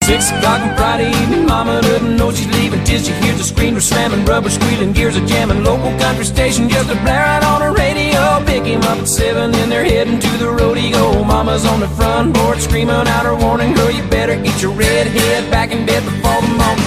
6 o'clock on Friday evening, mama doesn't know she's leaving till she hears the screamer slamming, rubber squealing, gears are jamming, local country station just a blaring on the radio. Pick him up at 7 and they're heading to the rodeo. Mama's on the front porch screaming out her warning, girl, you better get your red head back in bed before the morning.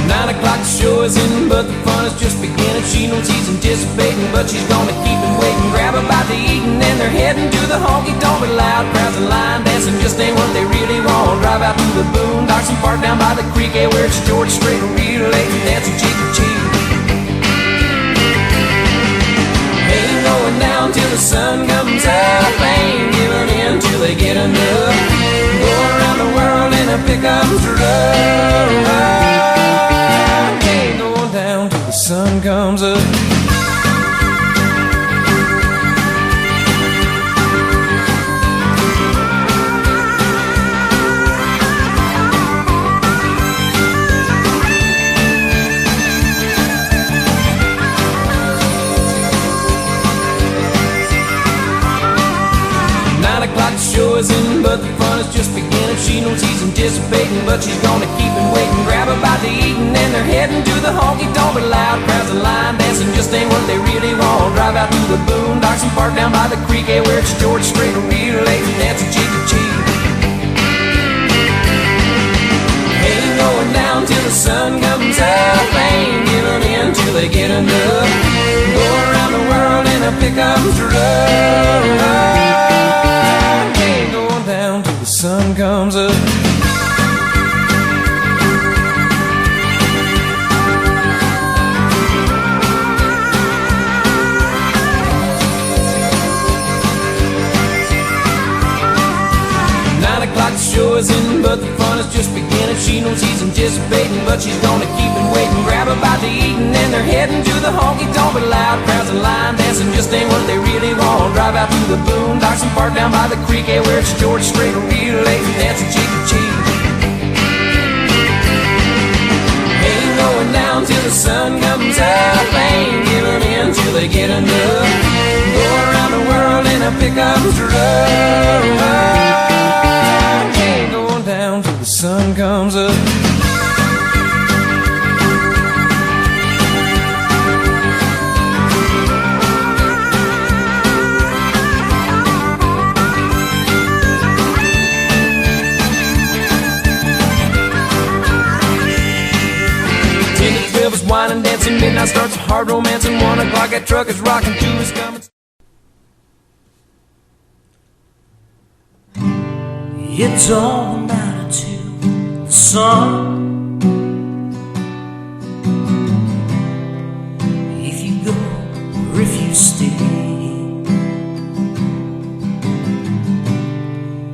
9 o'clock, the show is in, but the fun is just beginning. She knows he's anticipating, but she's gonna keep him waiting. Grab a bite to eat and then they're heading to the honky tonk with loud crowds and line dancing just ain't what they really want. Drive out to the boondocks and park down by the creek, where it's George Strait relating, dancing cheek to cheek. Ain't going down till the sun comes up, ain't giving in till they get enough. Go around the world in a pickup truck. The sun comes up. 9 o'clock, the show is in, but the fun is just beginning. She knows he's anticipating, but she's gonna keep him waiting. Grab a bite to eat and then they're heading to the honky tonk with loud crowds and line dancing just ain't what they really want. Drive out to the boondocks and park down by the creek, where it's George Strait relating, dancing cheek to cheek. Ain't going down till the sun comes up, ain't giving in till they get enough. Go around the world in a pickup truck. Ain't going down till the sun comes up. 9 o'clock, the show is in, but the fun is just beginning. She knows he's anticipating, but she's gonna keep him waiting. Grab a bite to eat and then they're heading to the honky tonk with loud crowds and line dancing just ain't what they really want. Drive out to the boondocks and park down by the creek, where it's George Strait relating, dancing cheek to cheek. Ain't going down till the sun comes up, ain't giving in till they get enough. Go around the world in a pickup truck. Down till the sun comes up. Wine and dancing, midnight starts a hard romance, and 1 o'clock that truck is rocking, 2 is coming. It's all the matter to the sun. If you go or if you stay,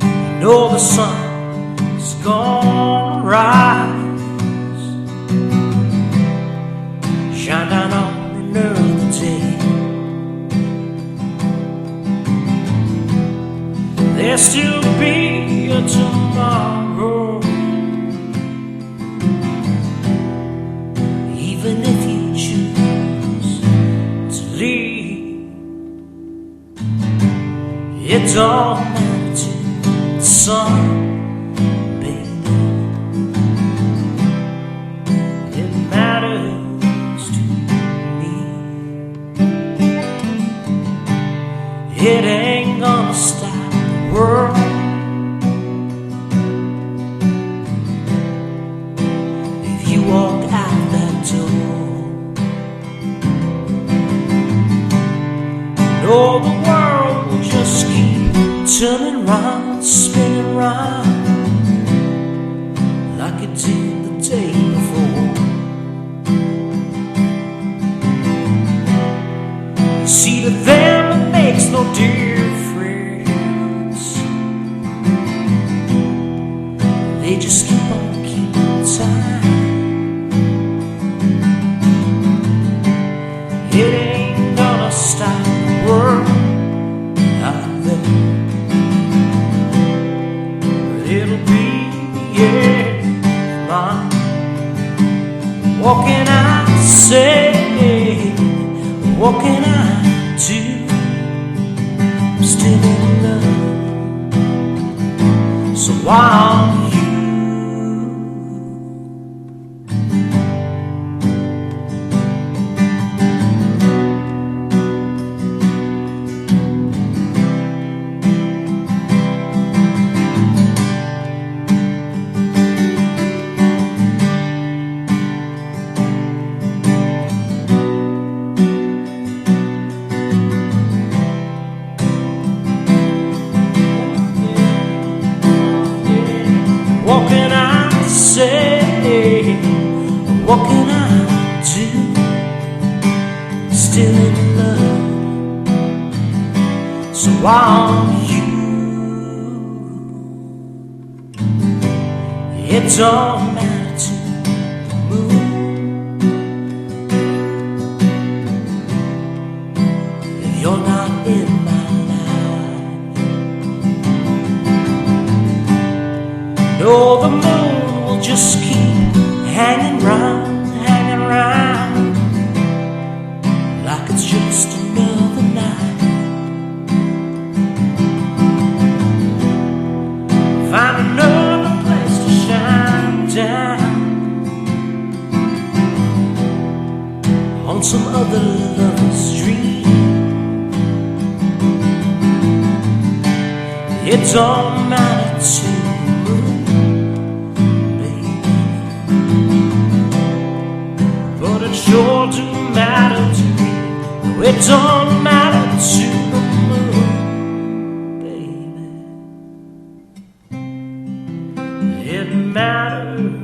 you know the sun's gonna rise, shine down on another day. There'll still be a tomorrow, even if you choose to leave. It all matters to the sun, baby. It matters to me. It ain't gonna stop the world if you walk out that door. No, the world will just keep turning round, spinning round like it did the day before. You see, to them it makes no difference. They just keep on keeping time. It ain't gonna stop the world out there, but it'll be the end of mine. What can I say? What can I do? I'm still in are you? What can I say? What can I do? Still in love. So are you. It don't matter to the moon if you're not in my life. No, the moon will just keep hanging round, like it's just another night. Find another place to shine down on some other lover's dream. It don't matter to sure do matter to me. No, it don't matter to the moon, baby. It matters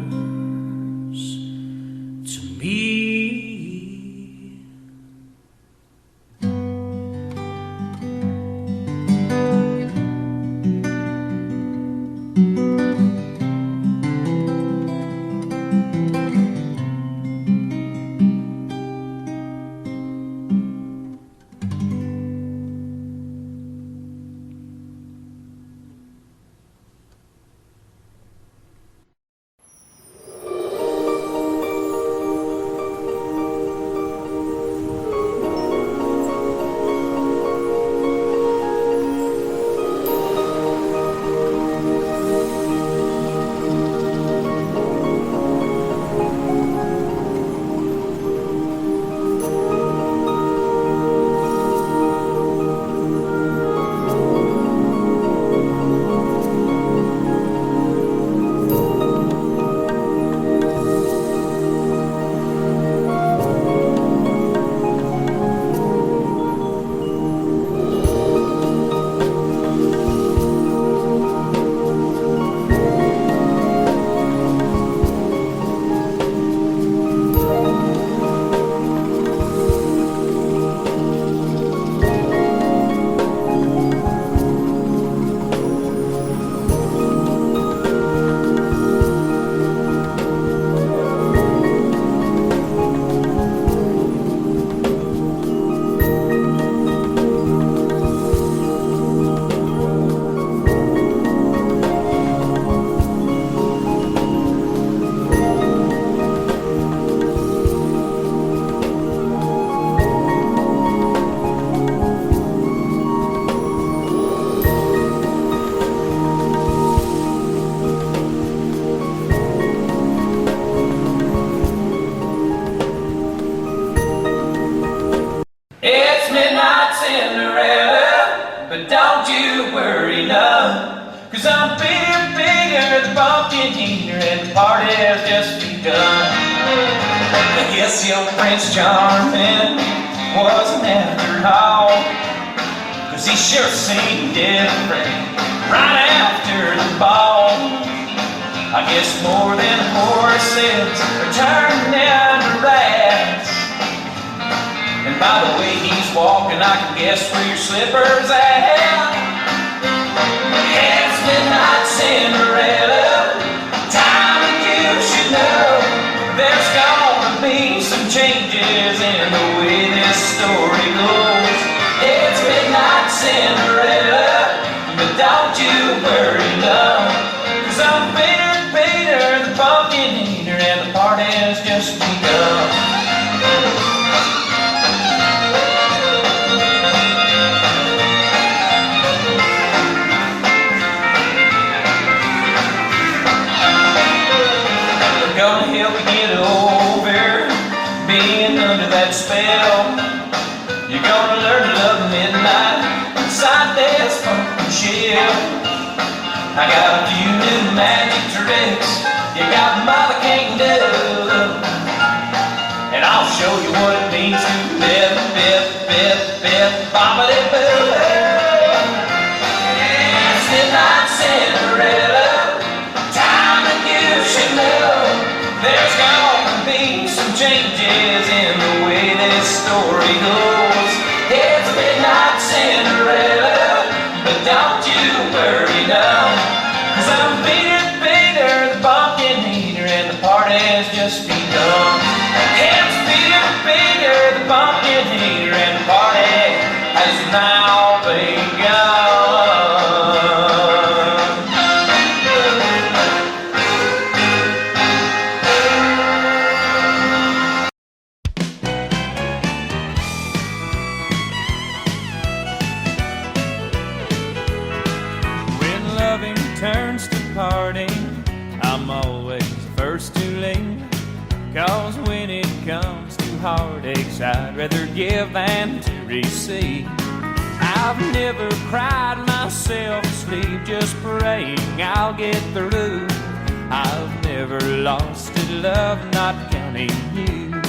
to me. But don't you worry none, 'cause I'm bigger, bigger than pumpkin heater, and the party has just begun. I guess your Prince Charming wasn't after all, 'cause he sure seemed different right after the ball. I guess more than horses are turning into rats. And by the way he's walking, I can guess where your slipper's at. It's midnight Cinderella, time that you should know. There's gonna be some changes in the way this story goes. It's midnight Cinderella, but don't you worry, love, 'cause I'm Peter the pumpkin eater, and the party's just begun. under that spell. You're gonna learn to love midnight inside death's funky shell. I got a few new magic tricks you got mother can't do, and I'll show you what it means to bip, bip, bip, bip, boppity boo. It's midnight Cinderella time, and you should know there's gonna be some changes in the way this story goes. It's midnight Cinderella, but don't you worry now, 'cause I'm Peter the pumpkin eater, and the party's just begun. It's Peter the pumpkin eater, and the party has now begun. When loving turns to parting, I'm always first to leave, 'cause when it comes to heartaches, I'd rather give than to receive. I've never cried myself asleep, just praying I'll get through. I've never lost a love, not counting you.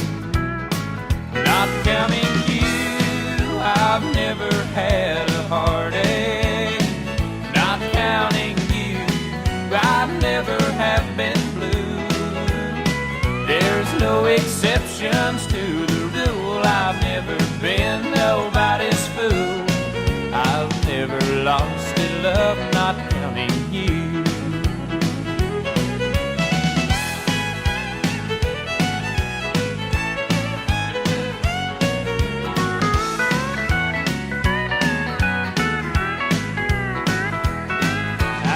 Not counting you, I've never had a heartache. Not counting you, I've never have been blue. There's no exceptions to the rule. I've never been nobody's fool. I've never lost a love, not counting you.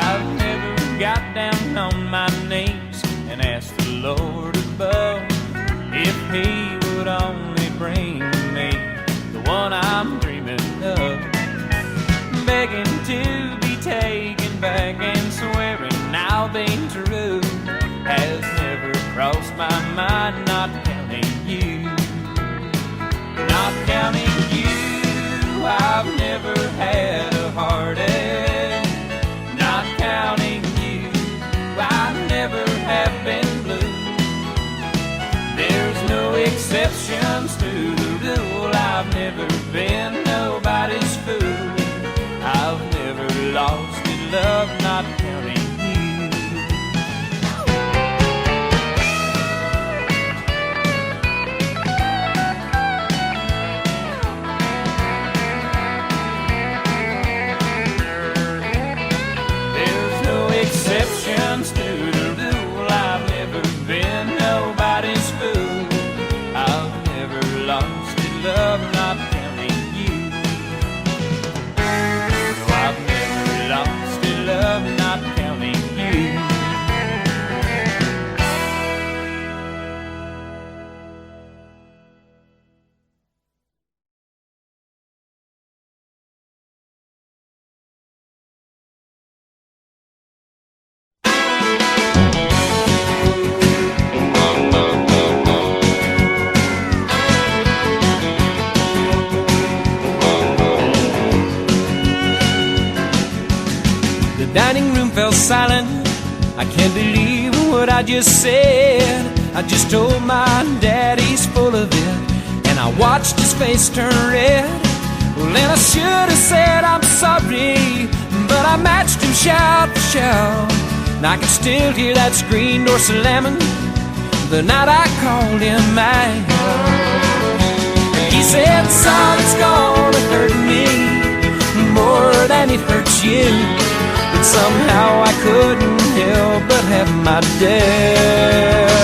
I've never got down on my knees and asked the Lord above if He would only bring me the one I'm dreaming of. Begging to be taken back and swearing I'll be true has never crossed my mind, not counting you. Not counting you, I've never had a heartache. Not counting you, I never have been blue. There's no exceptions to the rule. I've never been nobody's fool. I've never lost in love, not counting you. There's no exceptions to the rule. I've never been nobody's fool. I've never lost in love, not counting you. No, I've never lost in love, not counting you. The dining room fell silent. I can't believe what I just said. I just told my dad he's full of it, and I watched his face turn red. Well, then I should have said I'm sorry, but I matched him shout for shout. And I can still hear that screen door slamming the night I called him out. He said, son, it's gonna hurt me more than it hurts you. But somehow I couldn't help but have my doubts,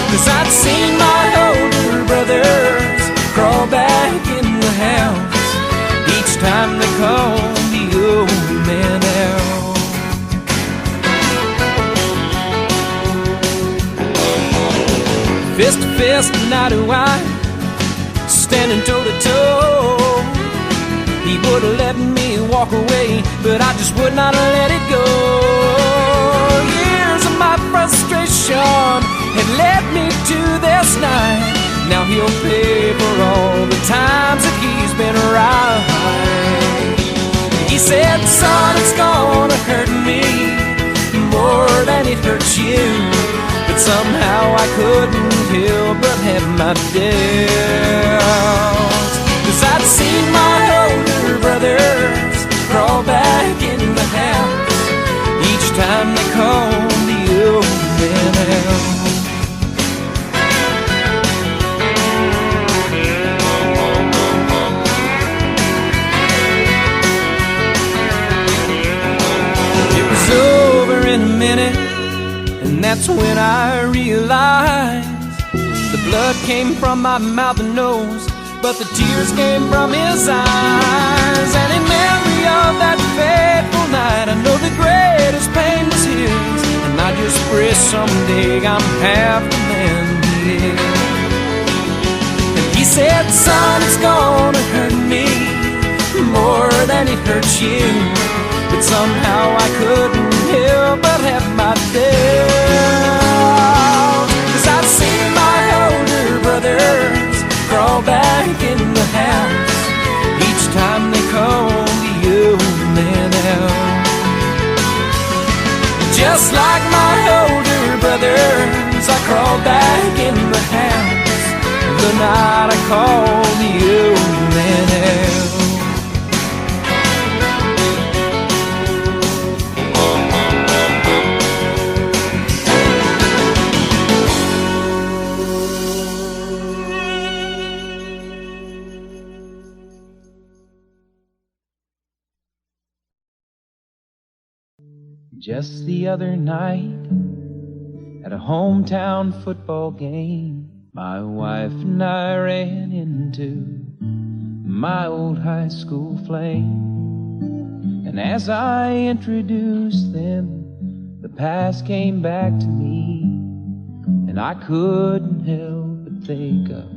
'cause I'd seen my older brothers crawl back in the house each time they called the old man out. Fist to fist and eye to eye, standing toe to toe. He would have let me walk away, but I just would not let it go. Years of my frustration had led me to this night. Now he'll pay for all the times that he's been right. He said, son, it's gonna hurt me more than it hurts you, but somehow I couldn't help but have my doubts. 'Cause I'd seen my older brothers crawl back in the house each time they called the old man out. It was over in a minute, and that's when I realized the blood came from my mouth and nose, but the tears came from his eyes. And in memory of that fateful night, I know the greatest pain was his, and I just pray someday I'm half the man he is. And he said, son, it's gonna hurt me more than it hurts you, but somehow I couldn't help but have my doubts. 'Cause I've seen my older brothers crawl back in the house each time they call the old man out. Just like my older brothers, I crawled back in the house the night I called the old man out. Just the other night, at a hometown football game, my wife and I ran into my old high school flame. And as I introduced them, the past came back to me, and I couldn't help but think of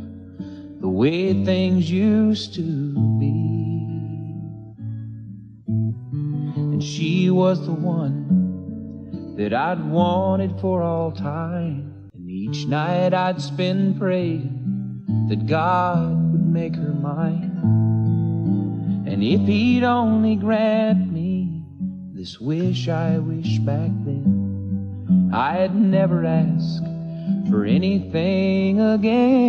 the way things used to be. And she was the one that I'd wanted for all time, and each night I'd spend praying that God would make her mine. And if he'd only grant me this wish I wished back then, I'd never ask for anything again.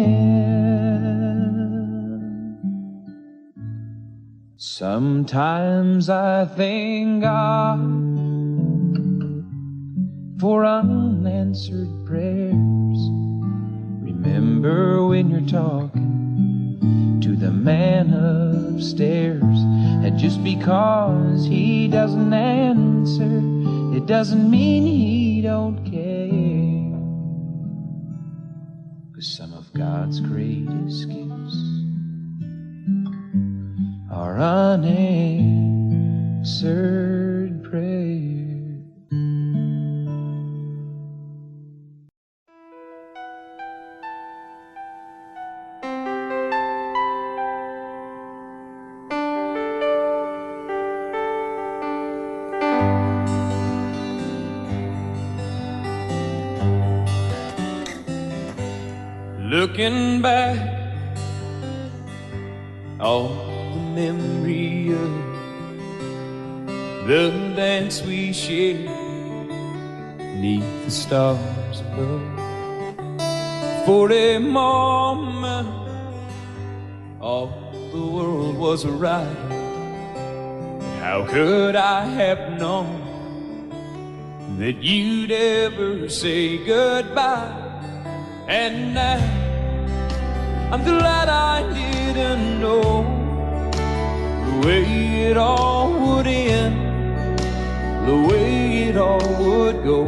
Sometimes I thank God for unanswered prayers. Remember when you're talking to the man upstairs, and just because he doesn't answer, it doesn't mean he don't care. 'Cause some of God's greatest gifts are unanswered prayers. Looking back, all the memory of the dance we shared neath the stars above. For a moment, all the world was right. How could I have known that you'd ever say goodbye? And now I'm glad I didn't know the way it all would end, the way it all would go.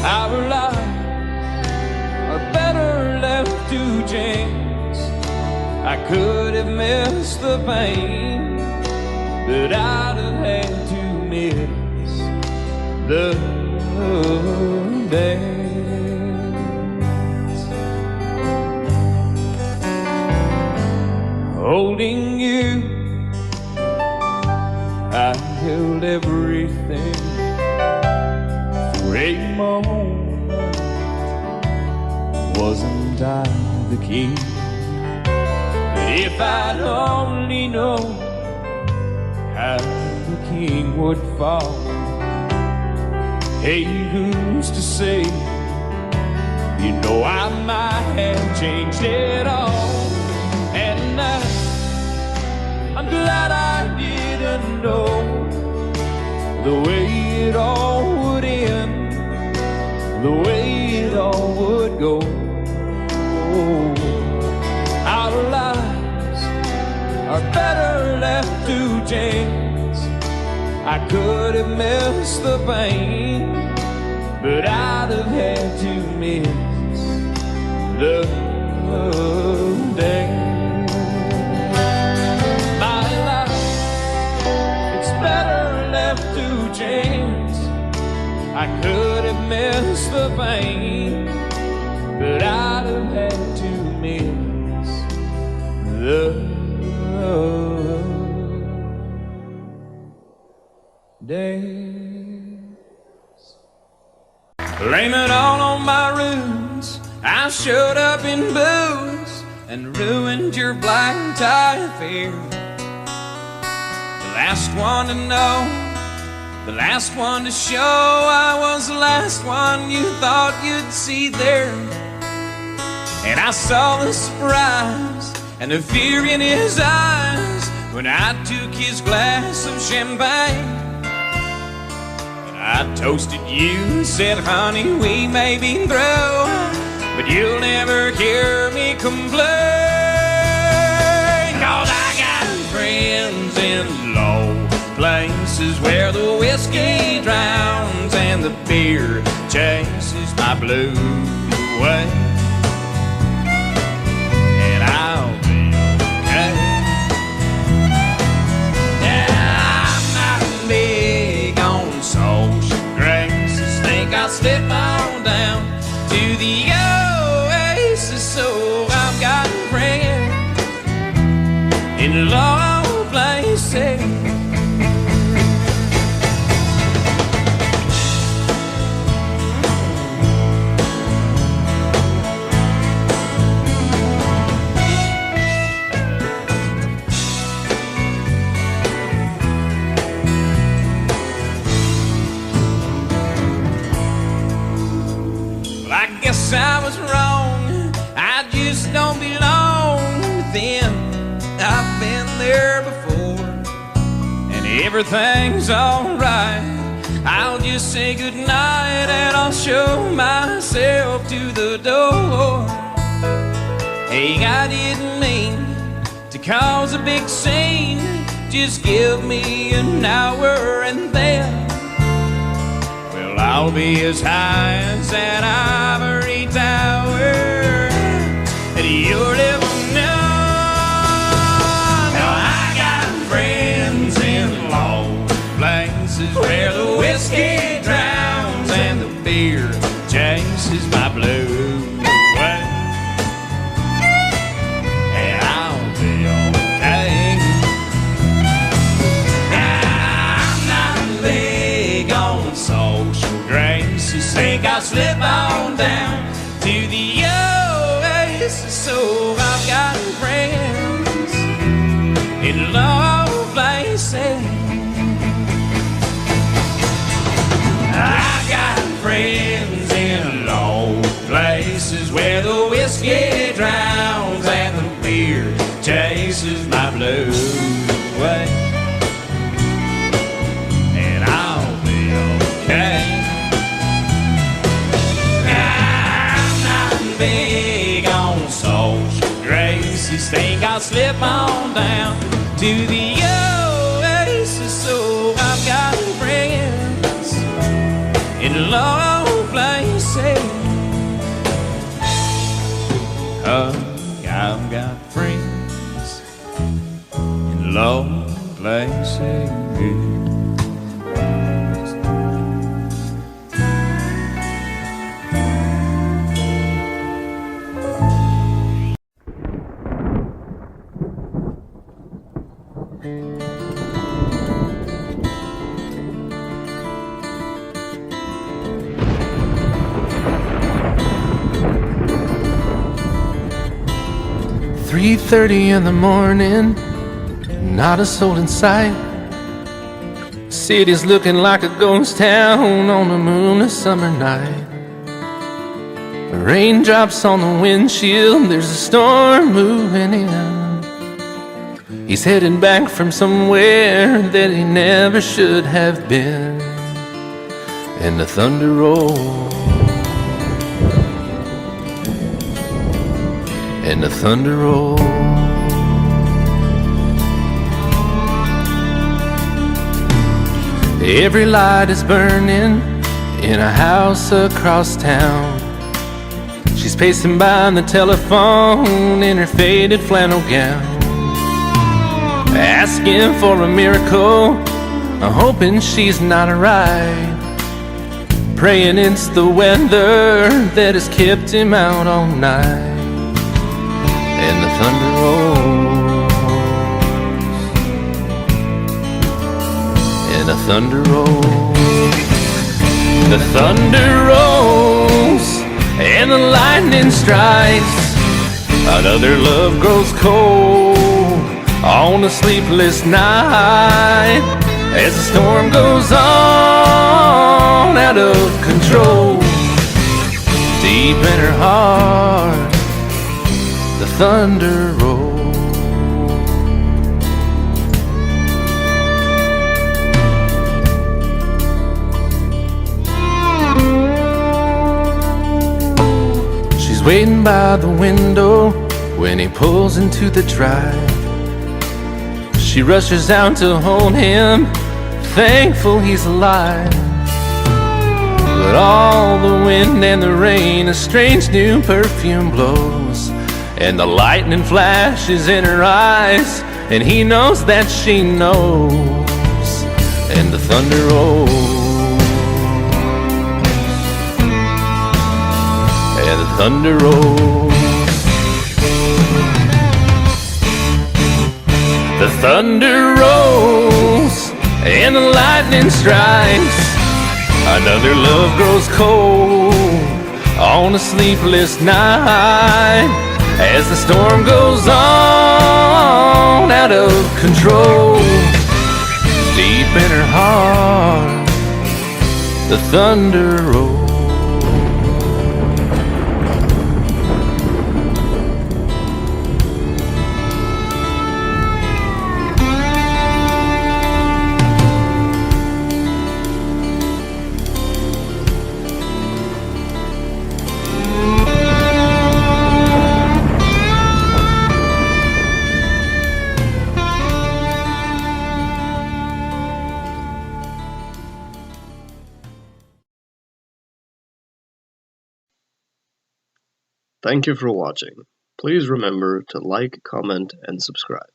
Our lives are better left to chance. I could have missed the pain, but I'd have had to miss the dance. Holding you, I held everything for a moment. wasn't I the king? But if I'd only known how the king would fall, hey, who's to say? You know I might have changed it all. And I'm glad I didn't know the way it all would end, the way it all would go. Our lives are better left to chance. I could have missed the pain, but I'd have had to miss the day. My life, it's better left to chance. I could have missed the pain, but I'd have had to miss the day. Blame it all on my roots. I showed up in booze and ruined your black tie affair. The last one to know, the last one to show, I was the last one you thought you'd see there. And I saw the surprise and the fear in his eyes when I took his glass of champagne. I toasted you and said, honey, we may be through, but you'll never hear me complain. 'Cause I got friends in low places where the whiskey drowns and the beer chases my blues away. And I'll be okay. Yeah, I'm not big on social graces. Think I'll slip on down to the oasis. So I've got friends in low places. I was wrong, I just don't belong with them. I've been there before, and everything's alright. I'll just say goodnight and I'll show myself to the door. Hey, I didn't mean to cause a big scene. Just give me an hour and then I'll be as high as an ivory tower, and you'll never know. Now I got friends in low places where the whiskey drowns and the beer chases my blues away. And I'll be okay. I'm not big on social graces. Think I'll slip on down to the oasis. So I've got friends in low places. I've got friends in low places where the whiskey drowns and the beer chases my blues away. And I'll be okay. Big on social graces. Think I'll slip on down to the oasis. So I've got friends in low places. I've got friends in low places. 3:30 in the morning, not a soul in sight. City's looking like a ghost town on a moonless summer night. Raindrops on the windshield, there's a storm moving in. He's heading back from somewhere that he never should have been. And the thunder rolls, and the thunder rolls. Every light is burning in a house across town. She's pacing by the telephone in her faded flannel gown, asking for a miracle, hoping she's not alright, praying it's the weather that has kept him out all night. And the thunder rolls, and the thunder rolls, the thunder rolls, and the lightning strikes. Another love grows cold on a sleepless night, as the storm goes on out of control. Deep in her heart, the thunder rolls. She's waiting by the window when he pulls into the drive. She rushes out to hold him, thankful he's alive. But all the wind and the rain, a strange new perfume blows, and the lightning flashes in her eyes, and he knows that she knows. And the thunder rolls, and the thunder rolls. The thunder rolls, and the lightning strikes. Another love grows cold on a sleepless night, as the storm goes on out of control. Deep in her heart, the thunder rolls. Thank you for watching. Please remember to like, comment, and subscribe.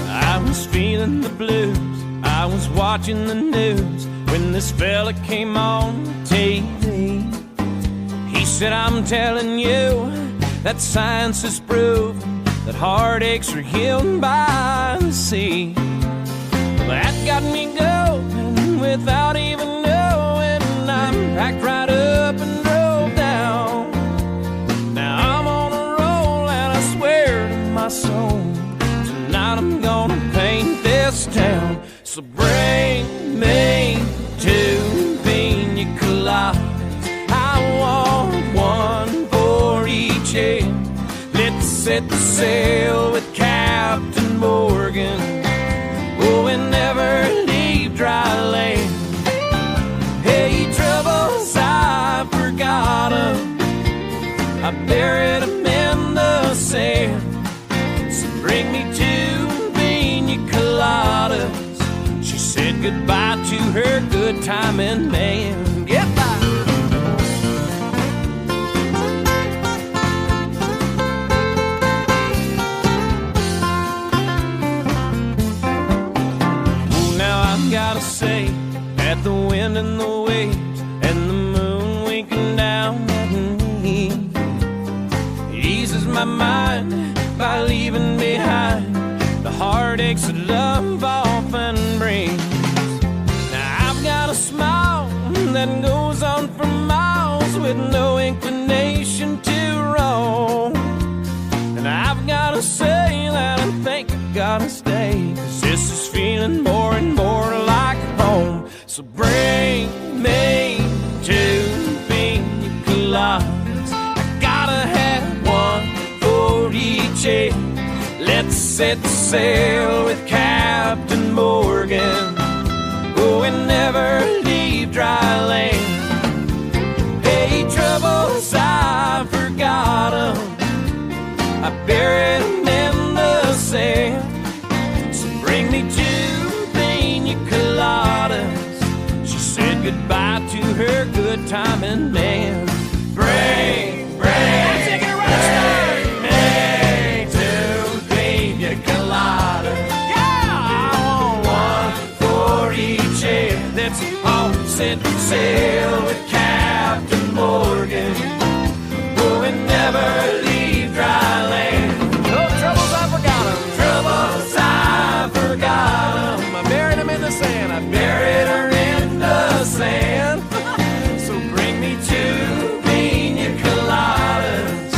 I was feeling the blues, I was watching the news when this fella came on TV. He said, I'm telling you that science has proven that heartaches are healed by the sea. Well, that got me going without even knowing. I'm packed right up and drove down. Now I'm on a roll and I swear to my soul, tonight I'm gonna paint this town. So bring me two pina coladas, I want one for each head. Let's set the sail with Captain Morgan, oh, and never leave dry land. Hey, troubles, I forgot 'em, I buried 'em in the sand. So bring me two pina coladas. She said goodbye to her good timing man. Goodbye. Gotta say that the wind and the waves and the moon winking down at me eases my my mind by leaving behind the heartaches that love often brings. Now I've got a smile that goes on for miles with no inclination to roam. And I've gotta say that I think I gotta stay, 'cause this is feeling more and more like home. So bring me to pina coladas. I gotta have one for each head. Let's set sail with Captain Morgan. Oh, and never leave dry land. Hey, troubles, I forgot 'em. I buried 'em in the sand. So bring me two pina coladas. She said goodbye to her good timing man. Bring me two pina coladas. Yeah, I want one for each head. Let's all set sail with Captain Morgan. Oh, and never leave dry land. No troubles, I forgot 'em. Troubles, I forgot 'em. I buried 'em in the sand. I buried her in the sand. So bring me two pina coladas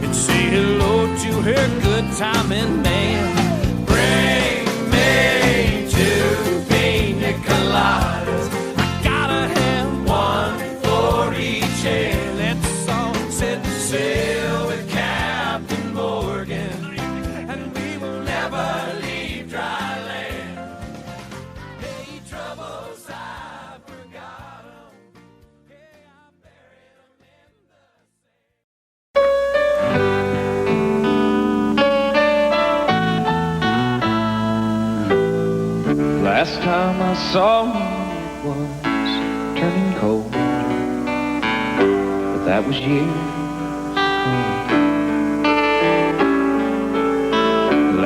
and say hello to her good timing man. Bring me two pina coladas. I gotta have one for each head. Let's all set sail with Captain Morgan, and we will never leave dry land. Hey, troubles, I forgot 'em. Hey, I buried 'em in the sand. Last time I saw you, it was turning cold, but that was years ago.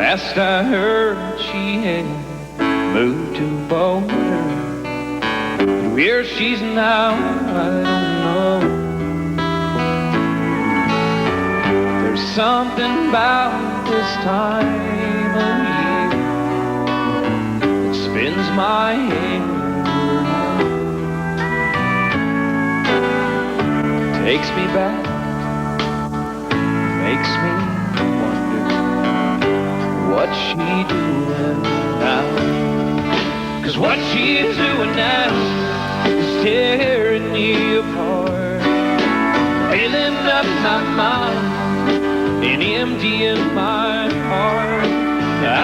Last I heard, she had moved to Boulder. Where she's now, I don't know. There's something about this time of year that spins my head around. Takes me back, makes me wonder what she doing now. 'Cause what she's doing now is tearing me apart, filling up my mind and emptying my heart.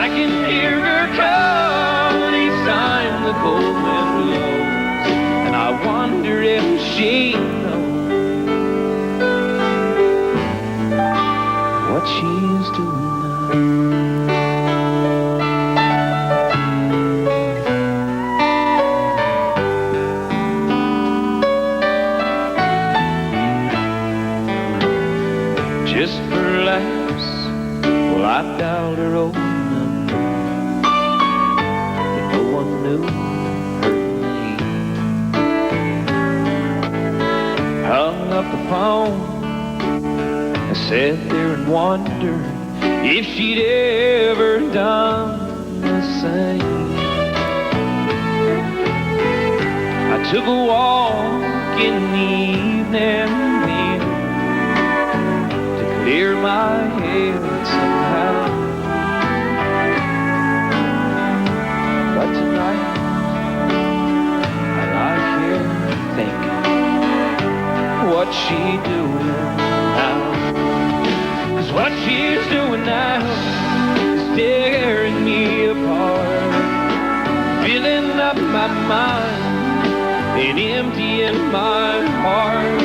I can hear her call each time the cold wind blows, and I wonder if she knows what she's doing now. Just for laughs, well, I dialed her old number, but no one knew her name. Hung up the phone, I sat there and wondered if she'd ever done the same. I took a walk in the evening wind to clear my head somehow. But tonight I lie here thinking, what's she doing now? 'Cause what she's doing now is tearing me apart, filling up my mind and emptying my heart.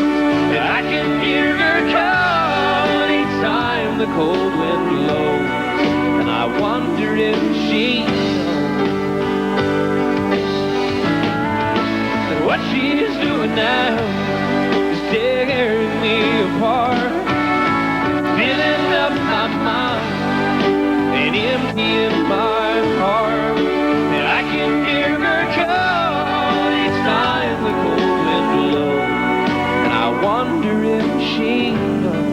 And I can hear her call each time the cold wind blows, and I wonder if she knows that what she's doing now is tearing me apart, filling up my mind and emptying my heart. And I can hear her call each time the cold wind blows, and I wonder if she knows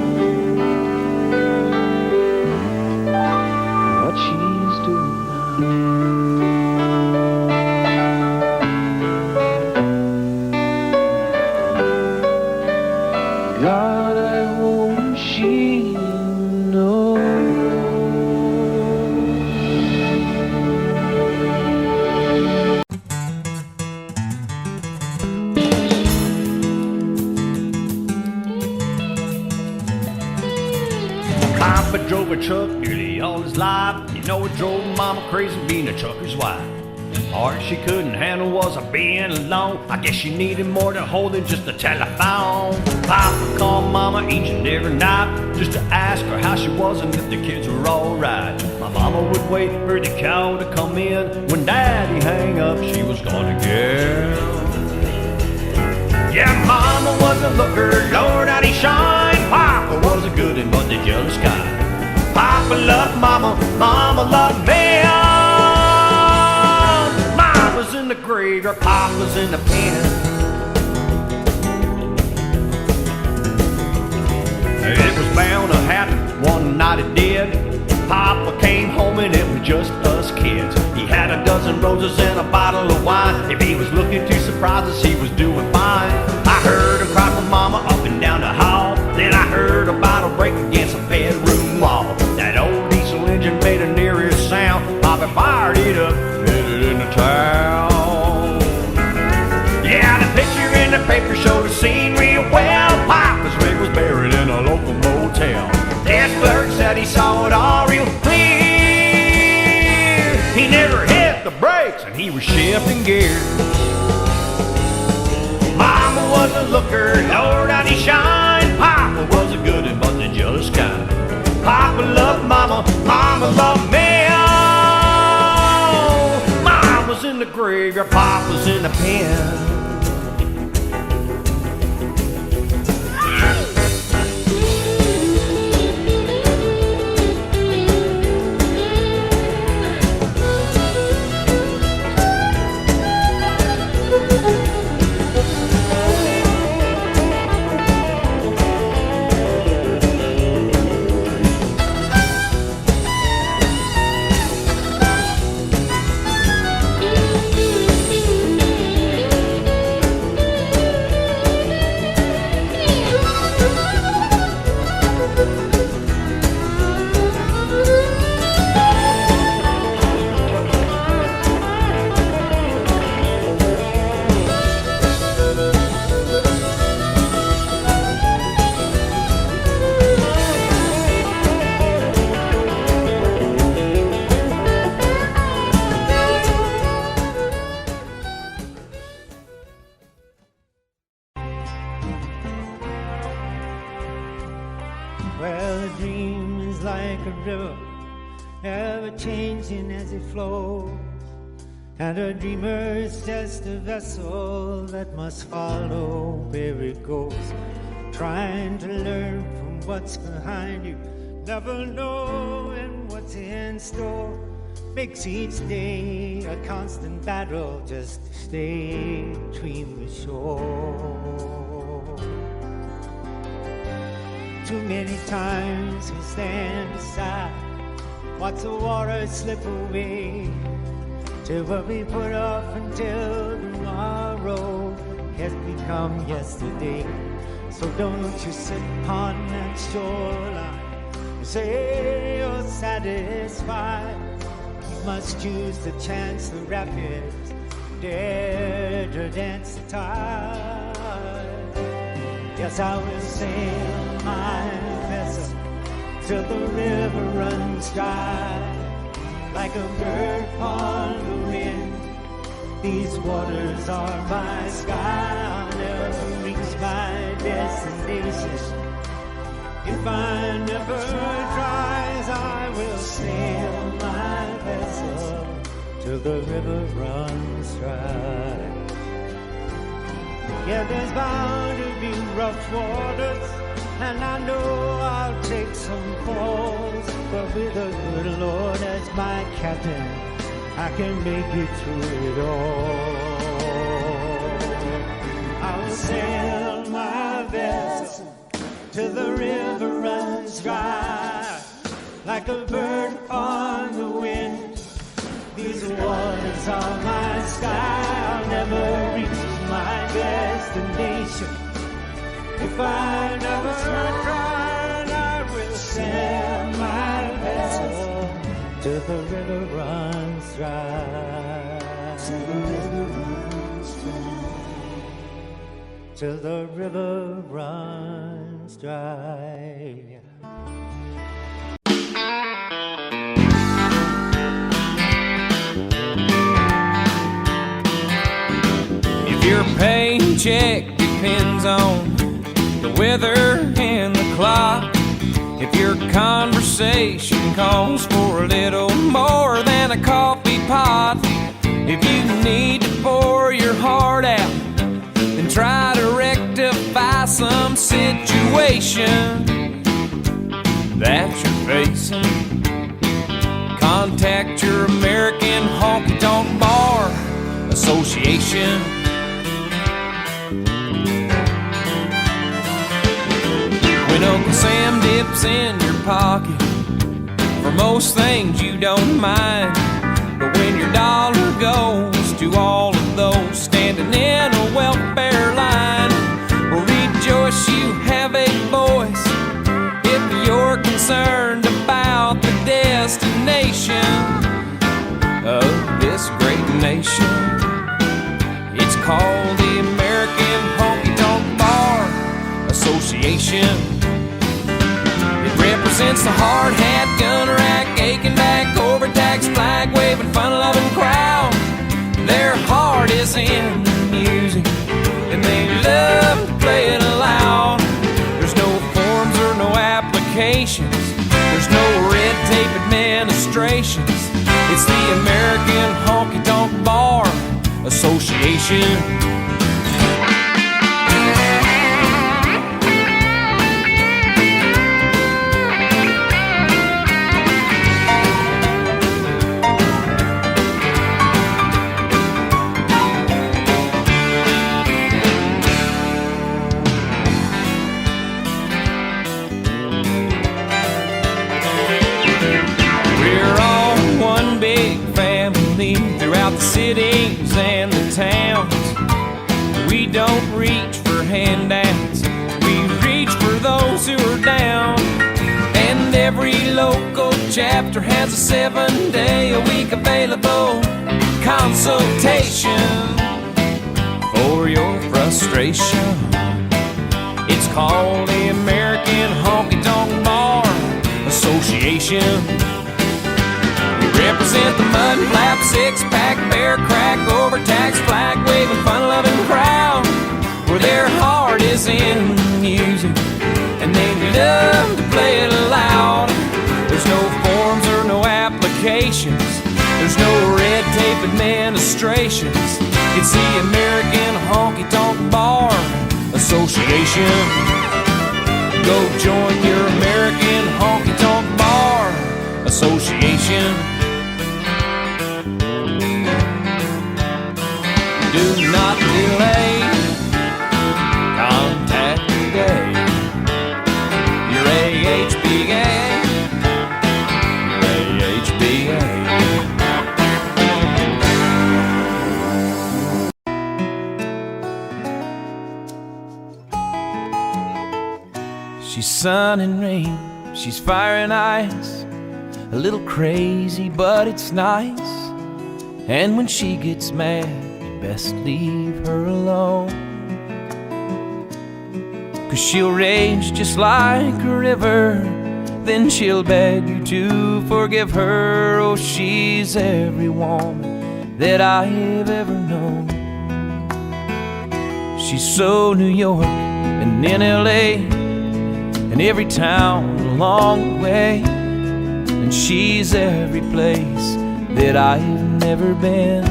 a truck nearly all his life. You know it drove mama crazy being a trucker's wife. Part she couldn't handle was a being alone. I guess she needed more to hold than just a telephone. Papa called mama each and every night just to ask her how she was and if the kids were alright. My mama would wait for the cow to come in. When daddy hang up, she was gone again. Yeah, mama was a looker, Lord how he shine. Papa was a good and but the jealous guy. Papa loved mama, mama loved me. Mama's in the graveyard, Papa's in the pen. It was bound to happen, one night it did. Papa came home and it was just us kids. He had a dozen roses and a bottle of wine. If he was looking to surprise us, he was doing fine. I heard him cry for mama up and down the hall. Then I heard a bottle break against the bedroom wall. That old diesel engine made an eerie sound. Papa fired it up, headed into town. Yeah, the picture in the paper showed the scene real well. Papa's rig was buried in a local motel. This clerk said he saw it all real clear. He never hit the brakes and he was shifting gears. Mama was a looker, Lord how he shine. Papa was a good and but the jealous kind. Papa loved mama, mama loved me. Oh, mama's in the graveyard, Papa's in the pen. Well, a dream is like a river, ever changing as it flows. And a dreamer is just a vessel that must follow where it goes. Trying to learn from what's behind you, never knowing what's in store. Makes each day a constant battle just to stay between the shore. Too many times we stand aside, watch the water slip away, till what we put off until tomorrow has become yesterday. So don't you sit upon that shoreline and say you're satisfied. You must choose the chance the rapids dare to dance the tide. Yes, I will sail my vessel till the river runs dry. Like a bird upon the wind, these waters are my sky. I'll never reach my destination if I never tries. I will sail my vessel till the river runs dry. Yeah, there's bound to be rough waters, and I know I'll take some falls, but with a good Lord as my captain, I can make it through it all. I'll sail my vessel till the river runs dry. Like a bird on the wind, these waters are my sky. I'll never reach my destination if I never try. I will sail my vessel till the river runs dry. Till the river runs dry. Till the river runs dry. Your paycheck depends on the weather and the clock. If your conversation calls for a little more than a coffee pot, if you need to pour your heart out and try to rectify some situation that you're facing, contact your American Honky Tonk Bar Association. When Uncle Sam dips in your pocket, for most things you don't mind, but when your dollar goes to all of those standing in a welfare line, well, rejoice you have a voice if you're concerned about the destination of this great nation. It's called the American Honky Tonk Bar Association. It represents the hard hat, gun rack, aching back, overtaxed, flag waving, fun loving crowd. Their heart is in the music and they love to play it loud. There's no forms or no applications, there's no red tape administrations. It's the American Honky Tonk Bar Association. Throughout the cities and the towns, we don't reach for handouts, we reach for those who are down. And every local chapter has a 7-day-a-week available consultation for your frustration. It's called the American Honky Tonk Bar Association. Represent the mud flap, six-pack, bear crack, overtaxed, flag waving, fun-loving crowd, where their heart is in the music and they love to play it loud. There's no forms or no applications, there's no red tape administrations. It's the American Honky Tonk Bar Association. Go join your American Honky Tonk Bar Association. Do not delay, contact today your AHBA, your AHBA. She's sun and rain, she's fire and ice, a little crazy but it's nice. And when she gets mad, best leave her alone, 'cause she'll rage just like a river, then she'll beg you to forgive her. Oh, she's every woman that I've ever known. She's so New York and in LA and every town along the way, and she's every place that I've never been.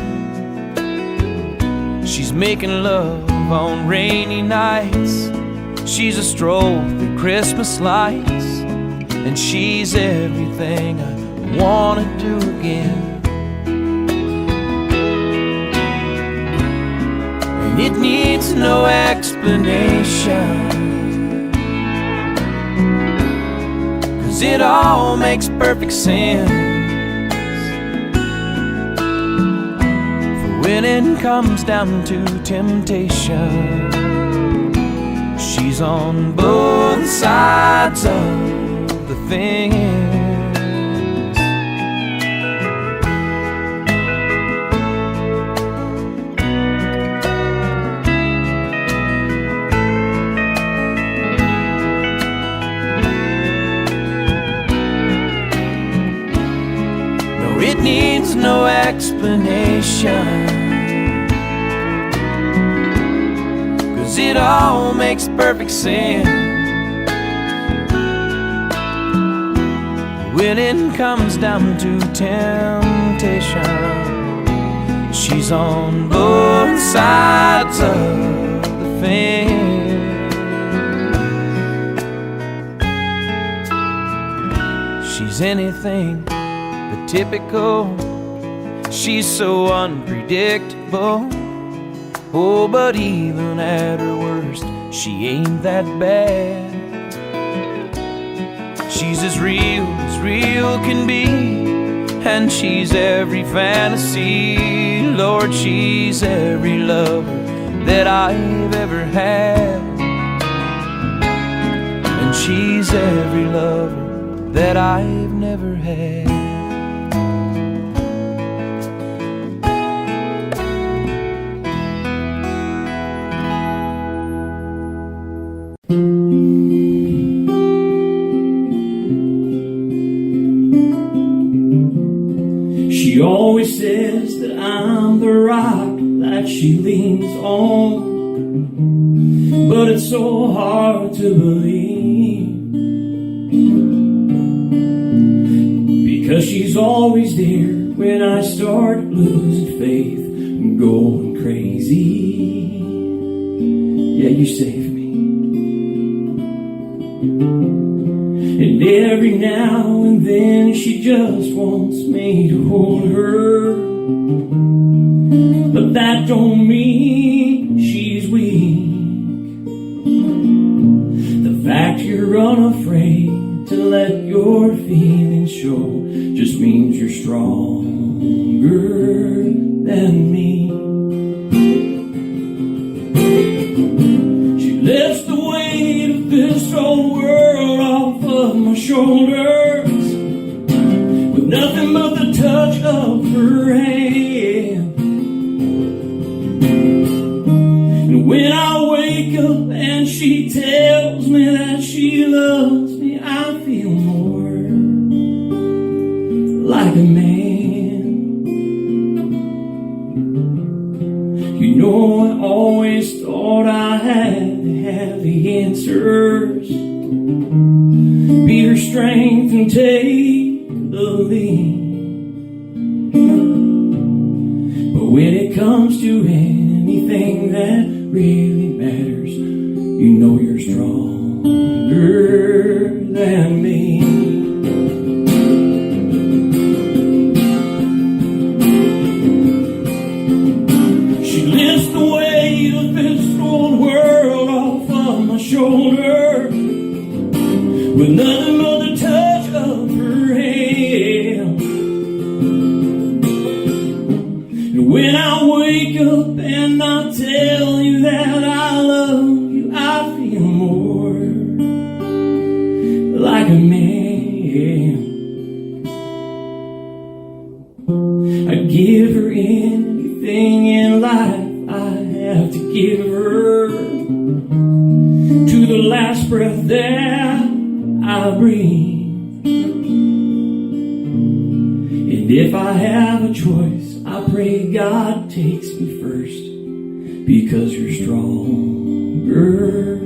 She's making love on rainy nights, she's a stroll through Christmas lights, and she's everything I wanna do again. And it needs no explanation, 'cause it all makes perfect sense. When it comes down to temptation, she's on both sides of the fence. No, it needs no explanation, 'cause it all makes perfect sense. When it comes down to temptation, she's on both sides of the fence. She's anything but typical. She's so unpredictable. Oh, but even at her worst, she ain't that bad. She's as real can be, and she's every fantasy. Lord, she's every lover that I've ever had, and she's every lover that I've never had. She always says that I'm the rock that she leans on, but it's so hard to believe, because she's always there when I start losing faith and going crazy. Yeah, you saved me. And every now and then she just wants me to hold her, but that don't mean she's weak. The fact you're unafraid to let your feelings show just means you're stronger than me. She lifts the weight of this whole world off of my shoulders with nothing but the touch of her hand. And when I wake up and she tells me that she loves me, I feel more like a man. You know, I always thought I had to have the answers, be her strength and take the lead. But when it comes to anything that really matters, you know you're stronger than me. She lifts the weight of this old world off of my shoulder with nothing but the touch of her hand. And when I wake up and I tell you that I love you, I feel more like a man. I'd give her anything in life I have to give her, to the last breath that I breathe. And if I have a choice, I pray God takes me first, because you're stronger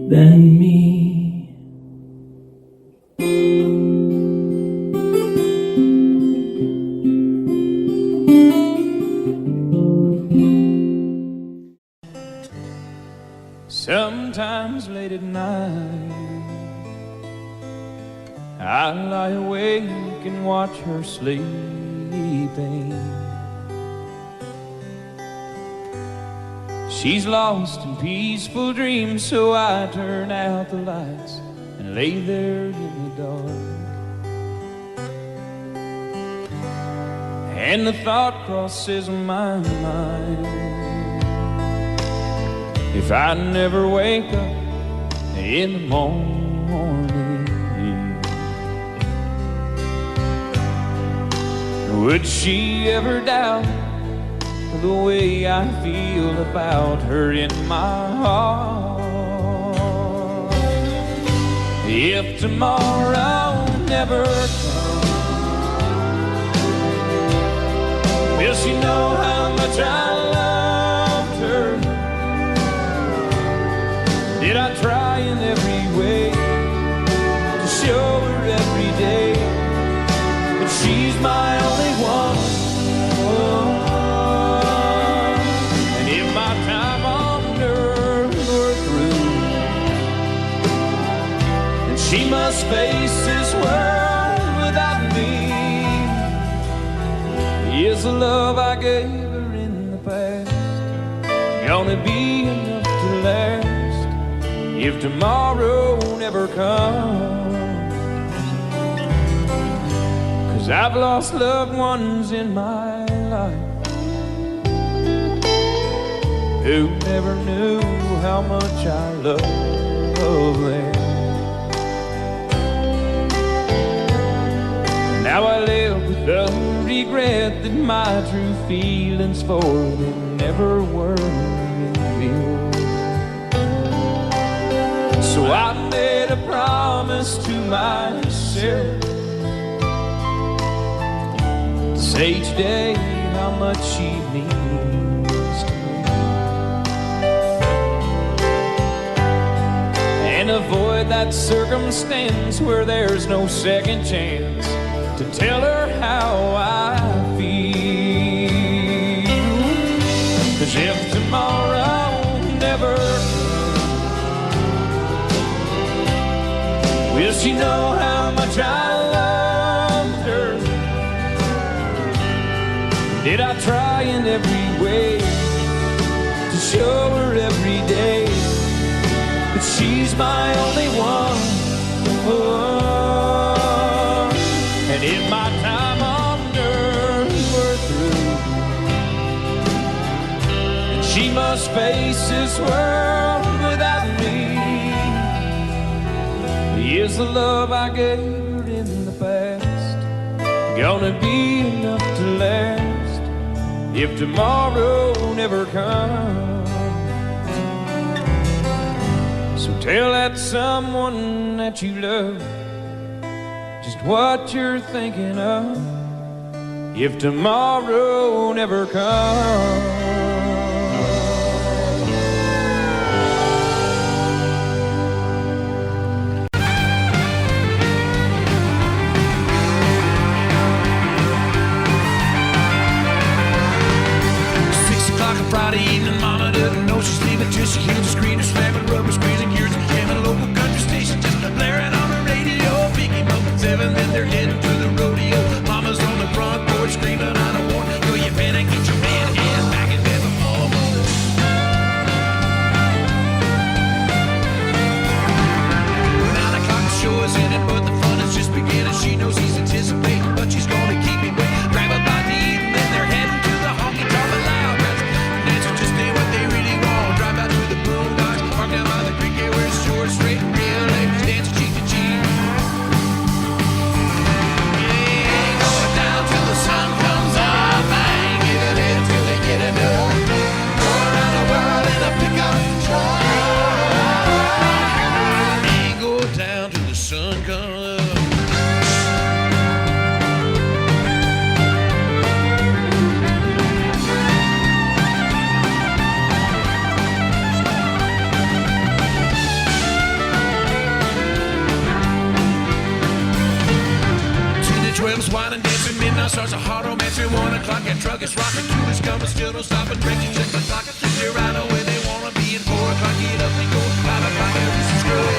than me. Sometimes late at night I lie awake and watch her sleeping. She's lost in peaceful dreams, so I turn out the lights and lay there in the dark. And the thought crosses my mind, if I never wake up in the morning, would she ever doubt the way I feel about her in my heart? If tomorrow never comes, will she know how much I my only one. And if my time on earth were through, then she must face this world without me. Is the love I gave her in the past gonna be enough to last if tomorrow never comes? 'Cause I've lost loved ones in my life who never knew how much I love them. Now I live with the regret that my true feelings for them never were revealed. So I made a promise to myself to say each day how much she means to me, and avoid that circumstance where there's no second chance to tell her how I feel. 'Cause if tomorrow never comes, will she know how much I loved her? Did I try in every way to show her every day that she's my only one? And if my time on earth were through, and she must face this world without me, is the love I gave her in the past gonna be enough to last if tomorrow never comes? So tell that someone that you love just what you're thinking of if tomorrow never comes. 6 o'clock on Friday evening, Mama doesn't know she's leaving till she hears the screener slamming, rubber squeezing gears and jamming. Local country station just blaring on the radio. Picking up at 7, then they're heading to the rodeo. Mama's on the front porch screaming, I don't want you. You better get your man ass back in bed before morning. 9 o'clock, the show is ending, but the fun is just beginning. She knows he's anticipating, but she's gonna keep him waiting. Grab a bite to eat, and then they're heading to the honky tonk loud. Dancing just ain't what they really want. Drive out to the boondocks, park down by the creek, yeah, where it's short, straight, and real ladies dancing cheek to cheek. Yeah, going down till the sun comes up. I ain't giving in till they get enough. Going around the world in a pickup truck. Ain't going down till the sun comes up. Twelve's wine and dancing, midnight starts a hard romance. 1 o'clock, that truck is rocking. 2 is coming, still don't stop. And break, check the clock. 3, they're right away, they wanna be. And 4 o'clock, get up and go. 5 o'clock, everything's screwed.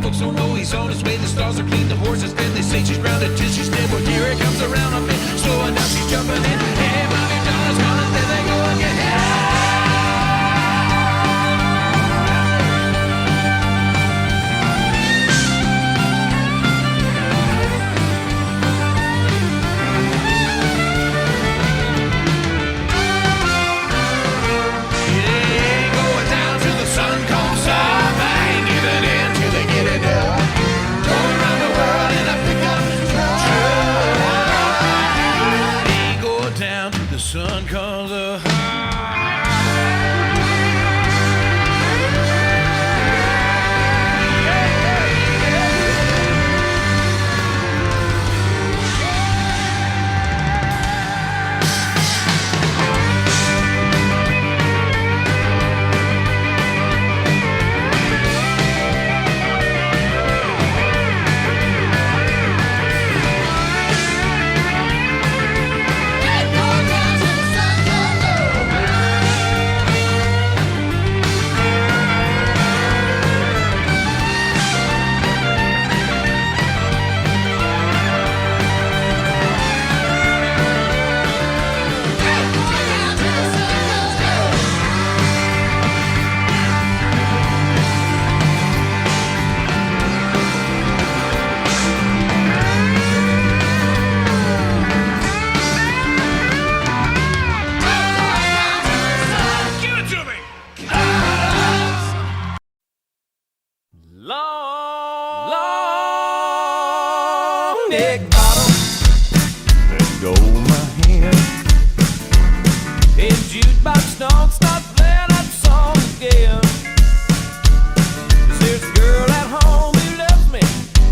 Folks don't know he's on his way. The stars are clean, the horses dead. They say she's grounded till she's dead. Well, here it comes around a bit, slowing down, she's jumping in. Hey, Bobby Donna's gonna, there they go again. Yeah, going down till the sun comes up. I ain't giving in till they get long neck bottle. Let go my hand. And jukebox don't stop playing that song again. 'Cause there's a girl at home who loves me.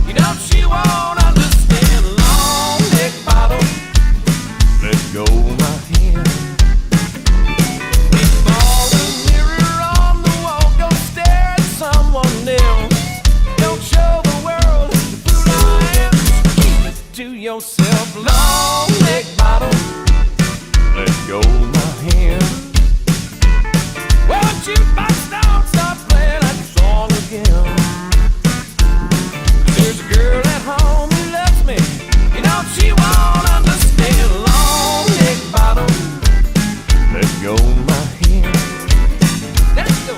You know she won't understand. Long neck bottle. Let go my hand. Before the mirror on the wall, go stare at someone else. Don't show the world the fool I am. Keep it to yourself. Long neck bottle. Let go my hand. Won't you box don't stop playing that song again? There's a girl at home who loves me. You know she won't understand. Long neck bottle. Let go my hand. Let's go.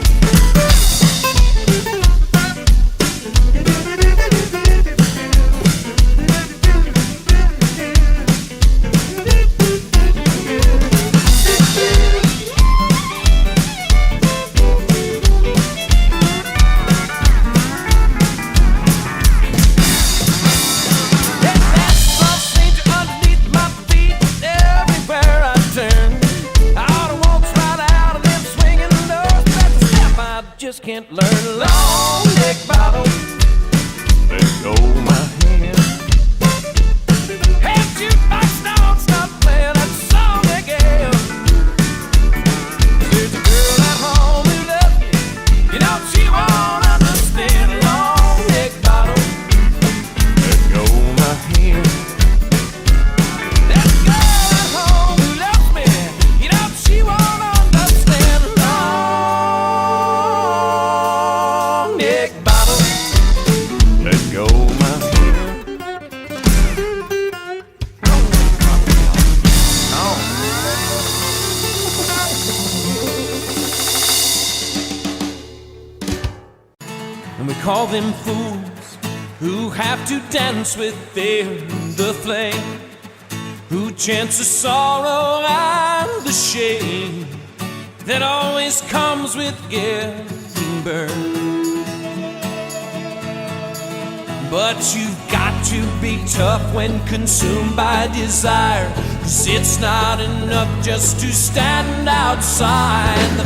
Just can't learn. Long neck bottle. Let go my hand. Hey, jukebox, don't stop playing that song again. There's a girl at home who loves you. You know she won't understand. Long neck bottle. Let go my hand. That girl at home who loves me. You know she won't understand. Long neck bottle. Let go my hand. And we call them fools who have to dance with fear and the flame, who chance the sorrow and the shame that always comes with getting burned. But you've got to be tough when consumed by desire, 'cause it's not enough just to stand outside the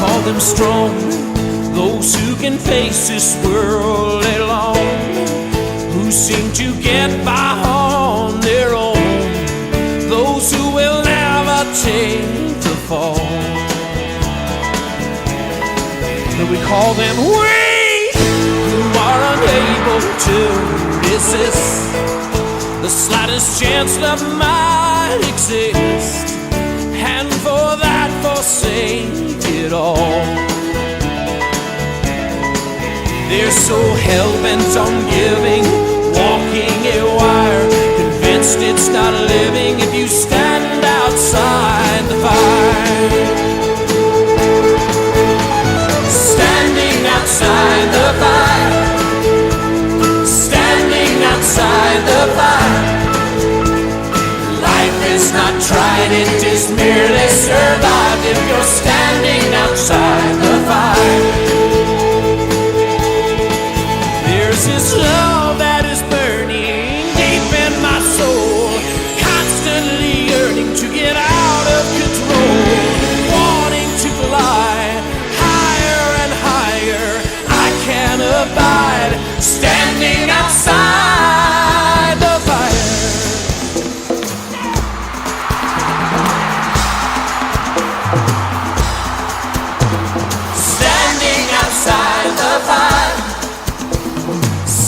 Call them strong, those who can face this world alone, who seem to get by on their own, those who will never take the fall. And we call them weak, who are unable to resist the slightest chance love might exist, and for that forsake it all. They're so hell-bent on giving, walking a wire, convinced it's not living if you stand outside the fire. Standing outside the fire, standing outside the fire. Life is not tried, it is merely survived if you're standing outside the fire. There's this love that is burning deep in my soul, constantly yearning to get out of control, wanting to fly higher and higher. I can't abide standing outside the fire. Standing outside the fire.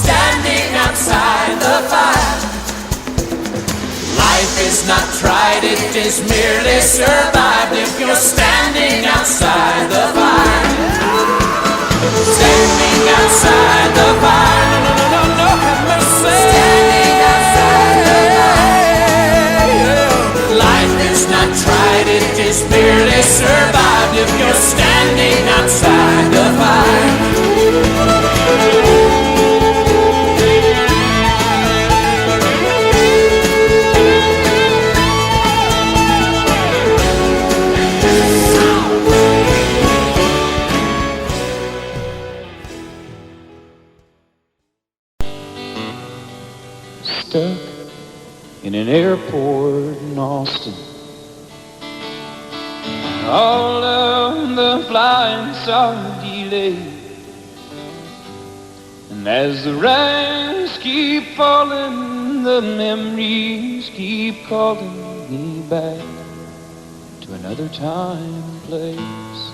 Standing outside the fire. Life is not tried, it is merely survived if you're standing outside the fire. Standing outside the fire. No, no, no, no, no, have mercy. Standing outside the fire. Life is not tried, it is merely survived if you're standing outside the fire. in an airport in Austin. All of the flights are delayed, and as the rains keep falling, the memories keep calling me back to another time and place.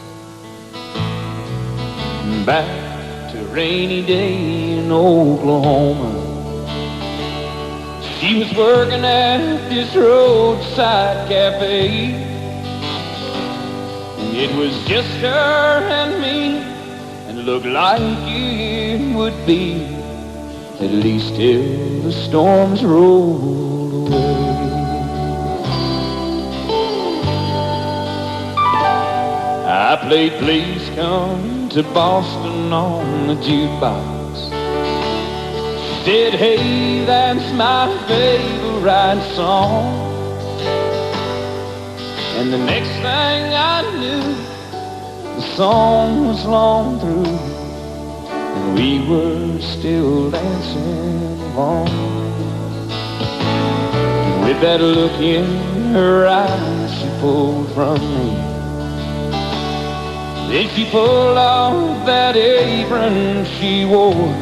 Back to a rainy day in Oklahoma. She was working at this roadside cafe, and it was just her and me, and it looked like it would be, at least till the storms rolled away. I played Please Come to Boston on the jukebox. She said, hey, that's my favorite song. And the next thing I knew, the song was long through, and we were still dancing along. And with that look in her eyes, she pulled from me. Then she pulled off that apron she wore,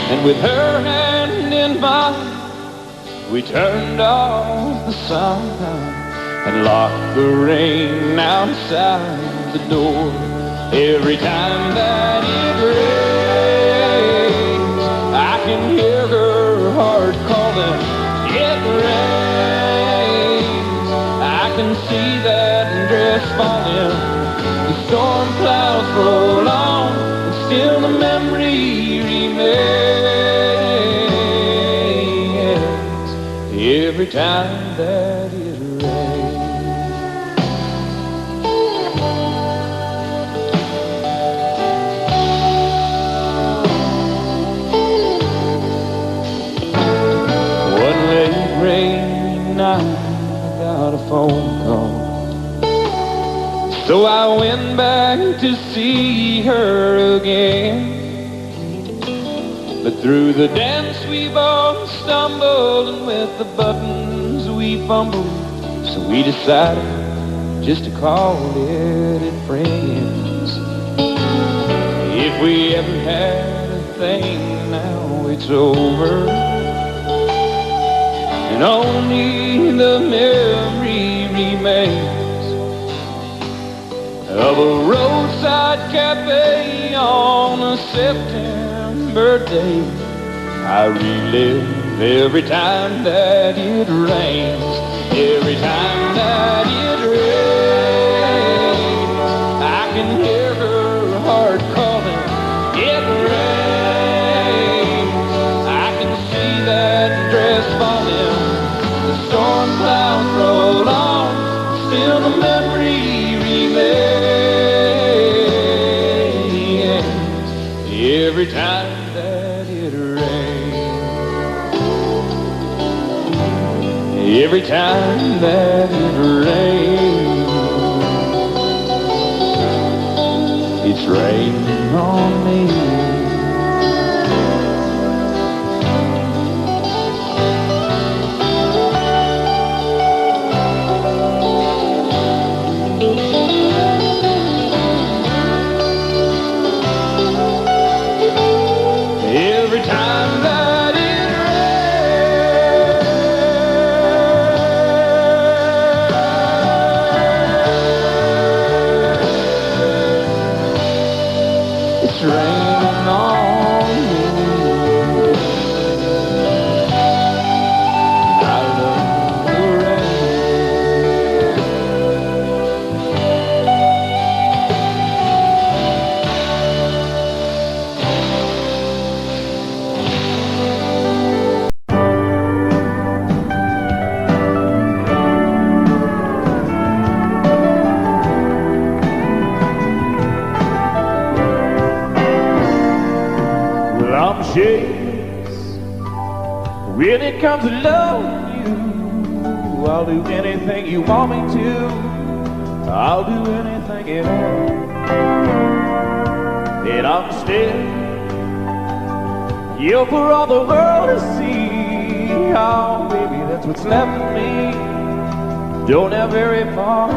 and with her hand in mine, we turned off the sun and locked the rain outside the door. Every time that it rains, I can hear her heart calling. It rains, I can see that dress falling. The storm clouds roll on, and still the memory remains. Every time that it rains. One late rainy night, I got a phone call. So I went back to see her again. But through the dance we both stumbled, and with the buttons we fumbled. So we decided just to call it friends. If we ever had a thing, now it's over, and only the memory remains of a roadside cafe on a September day. I relive every time that it rains. Every time that it rains, I can hear her heart calling. It rains, I can see that dress falling. The storm clouds roll on, still the memory remains. Every time that it rains, every time that it rains, it's raining on me. Every time that it rains, it's raining on me. I love the rain. Well, I'm shakes when it comes to loving you. I'll do anything you want me to. I'll do anything at all. And I'm still, you for all the world to see. Oh, baby, that's what's left of me. Don't have very far.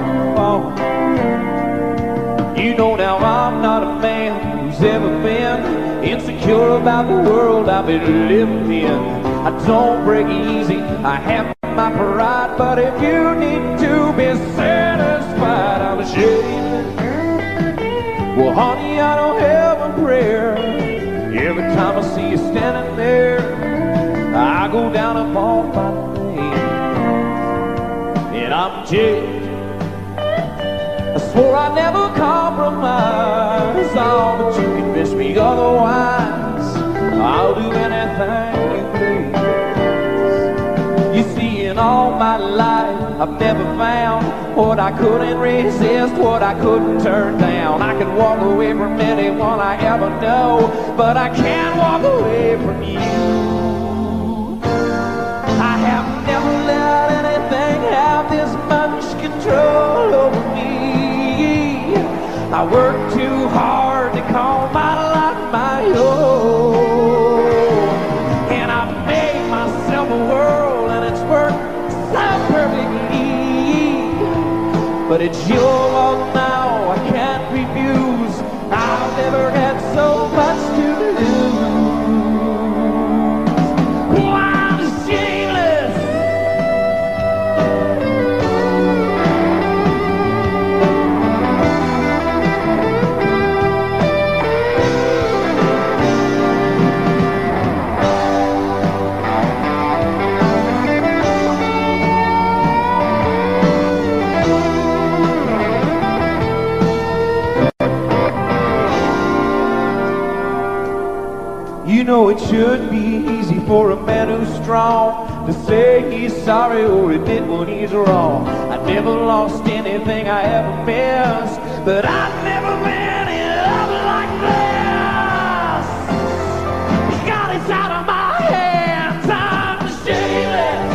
You know now I'm not a man who's ever been insecure about the world I've been living in. I don't break easy, I have my pride, but if you need to be satisfied, I'm ashamed. Well, honey, I don't have a prayer. Every time I see you standing there, I go down upon my knees, and I'm jaded. I swore I'd never compromise. Oh, but you convinced me otherwise. I'll do anything you please. You see, in all my life, I've never found what I couldn't resist, what I couldn't turn down. I could walk away from anyone I ever know, but I can't walk away from you. I have never let anything have this much control over me. I work too hard to call my life my own, and I made myself a world, and it's worked so perfectly. But it's your world now, I can't refuse. I've never had so much to lose. Oh, I'm shameless. You know it should be easy for a man who's strong to say he's sorry or admit when he's wrong. I never lost anything I ever missed, but I've never been in love like this. God, it's out of my hands, I'm shameless.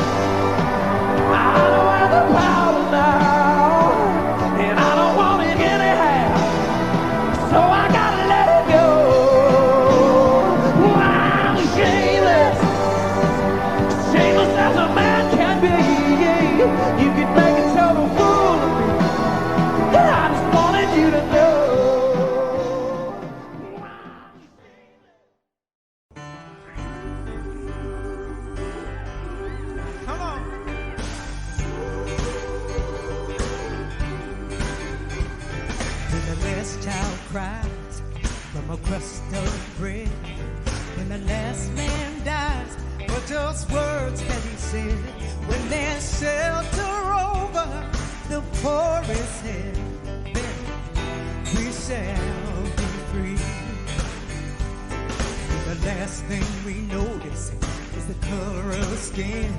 I don't have the power now, and I don't want it anyhow, so I gotta let it go. Shameless, shameless as a man can be. You can make a total fool of me. I just wanted you to know. Come on. When the last child cries from a crust of bread, when the last man dies, what those words that he said, when there's shelter over the poorest head, then we shall be free. The last thing we notice is the color of skin,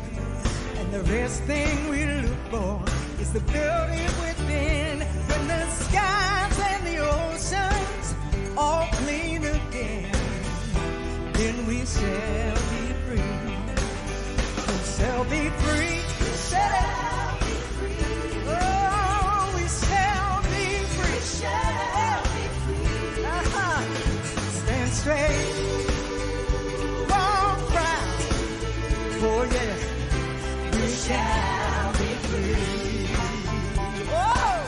and the last thing we look for is the beauty within. When the skies and the oceans all clean again, then we shall be free. We shall be free. We shall be free. Oh, we shall be free. We shall be free. Stand straight. Walk right. Oh, yeah. We shall be free. Oh!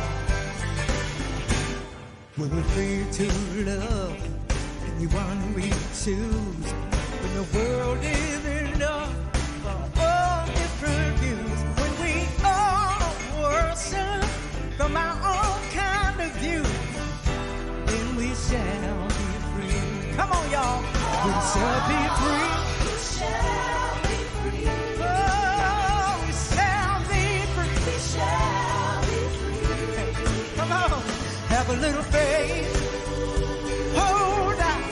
When we're free to love anyone we choose, when the world is enough for all different views, when we all worship from our own kind of view, then we shall be free. Come on, y'all. We shall be free. We shall be free. Oh, we shall be free. We shall be free. Come on. Have a little faith. Hold on.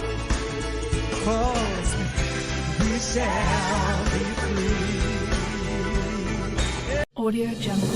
Cause we shall be free. Audio Jungle.